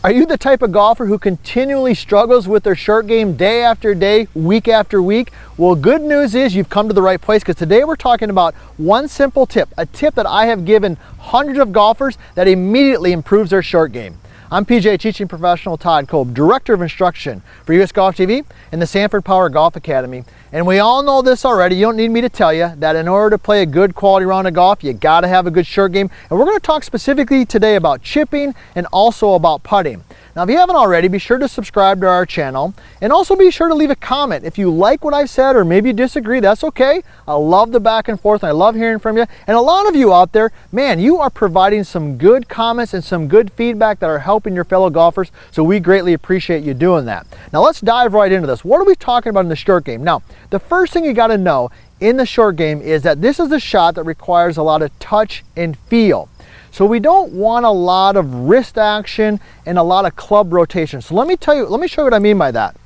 Are you the type of golfer who continually struggles with their short game day after day, week after week? Well, good news is you've come to the right place, because today we're talking about one simple tip, a tip that I have given hundreds of golfers that immediately improves their short game. I'm PGA teaching professional Todd Kolb, Director of Instruction for US Golf TV and the Sanford Power Golf Academy. And we all know this already. You don't need me to tell you that in order to play a good quality round of golf, you got to have a good short game. And we're going to talk specifically today about chipping and also about putting. Now, if you haven't already, be sure to subscribe to our channel, and also be sure to leave a comment. If you like what I've said or maybe you disagree, that's okay. I love the back and forth, and I love hearing from you. And a lot of you out there, man, you are providing some good comments and some good feedback that are helping your fellow golfers, so we greatly appreciate you doing that. Now, let's dive right into this. What are we talking about in the short game? Now, the first thing you got to know in the short game is that this is a shot that requires a lot of touch and feel. So we don't want a lot of wrist action and a lot of club rotation. So let me show you what I mean by that.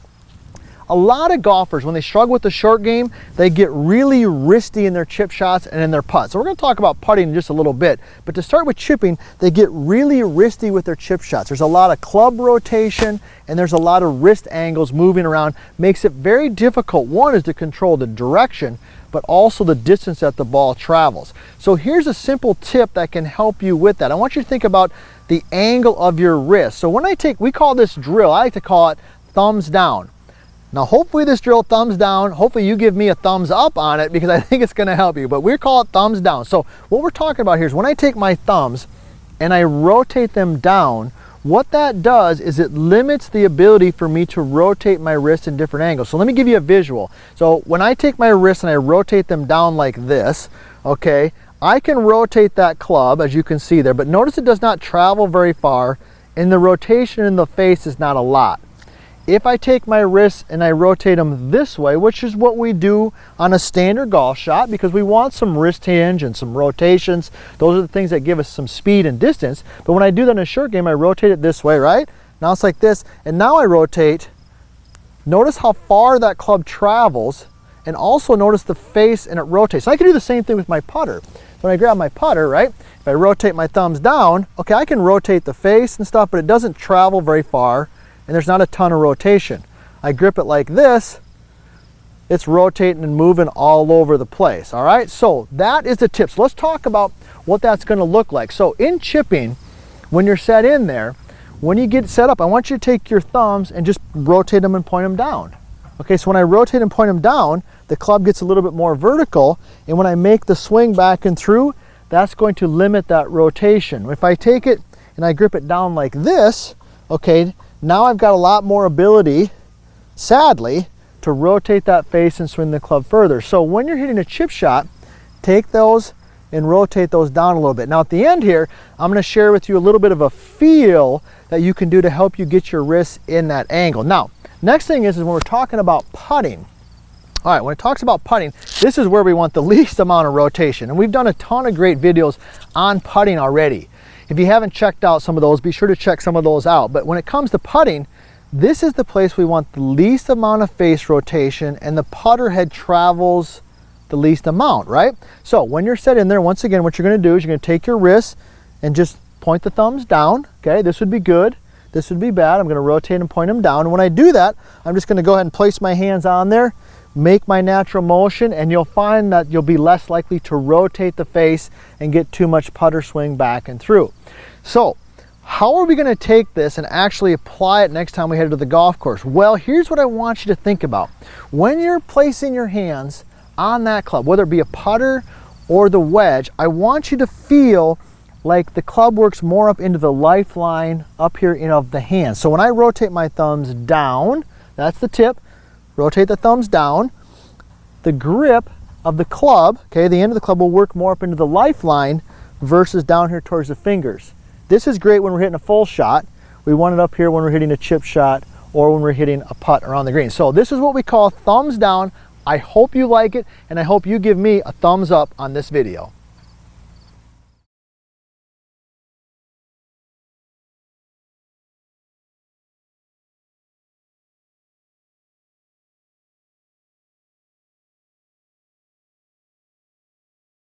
A lot of golfers, when they struggle with the short game, they get really wristy in their chip shots and in their putts. So we're going to talk about putting in just a little bit. But to start with chipping, they get really wristy with their chip shots. There's a lot of club rotation and there's a lot of wrist angles moving around. Makes it very difficult. One is to control the direction, but also the distance that the ball travels. So here's a simple tip that can help you with that. I want you to think about the angle of your wrist. So when we call this drill, I like to call it thumbs down. Now, hopefully this drill thumbs down, hopefully you give me a thumbs up on it, because I think it's gonna help you, but we call it thumbs down. So what we're talking about here is when I take my thumbs and I rotate them down, what that does is it limits the ability for me to rotate my wrist in different angles. So let me give you a visual. So when I take my wrist and I rotate them down like this, okay, I can rotate that club, as you can see there, but notice it does not travel very far, and the rotation in the face is not a lot. If I take my wrists and I rotate them this way, which is what we do on a standard golf shot, because we want some wrist hinge and some rotations, those are the things that give us some speed and distance. But when I do that in a short game, I rotate it this way, right? Now it's like this, and now I rotate. Notice how far that club travels, and also notice the face, and it rotates. So I can do the same thing with my putter. So when I grab my putter, right, if I rotate my thumbs down, okay, I can rotate the face and stuff, but it doesn't travel very far, and there's not a ton of rotation. I grip it like this, it's rotating and moving all over the place, all right? So that is the tip. So let's talk about what that's gonna look like. So in chipping, when you're set in there, when you get set up, I want you to take your thumbs and just rotate them and point them down. Okay, so when I rotate and point them down, the club gets a little bit more vertical, and when I make the swing back and through, that's going to limit that rotation. If I take it and I grip it down like this, okay, now I've got a lot more ability, sadly, to rotate that face and swing the club further. So when you're hitting a chip shot, take those and rotate those down a little bit. Now at the end here, I'm going to share with you a little bit of a feel that you can do to help you get your wrists in that angle. Now, next thing is when we're talking about putting. All right, when it talks about putting, this is where we want the least amount of rotation. And we've done a ton of great videos on putting already. If you haven't checked out some of those, be sure to check some of those out. But when it comes to putting, this is the place we want the least amount of face rotation, and the putter head travels the least amount, right? So when you're set in there, once again, what you're gonna do is you're gonna take your wrist and just point the thumbs down, okay? This would be good, this would be bad. I'm gonna rotate and point them down. And when I do that, I'm just gonna go ahead and place my hands on there, make my natural motion, and you'll find that you'll be less likely to rotate the face and get too much putter swing back and through. So how are we going to take this and actually apply it next time we head to the golf course? Well, here's what I want you to think about. When you're placing your hands on that club, whether it be a putter or the wedge, I want you to feel like the club works more up into the lifeline up here of the hand. So when I rotate my thumbs down, that's the tip, rotate the thumbs down, the grip of the club, okay, the end of the club will work more up into the lifeline versus down here towards the fingers. This is great when we're hitting a full shot. We want it up here when we're hitting a chip shot or when we're hitting a putt around the green. So this is what we call thumbs down. I hope you like it, and I hope you give me a thumbs up on this video.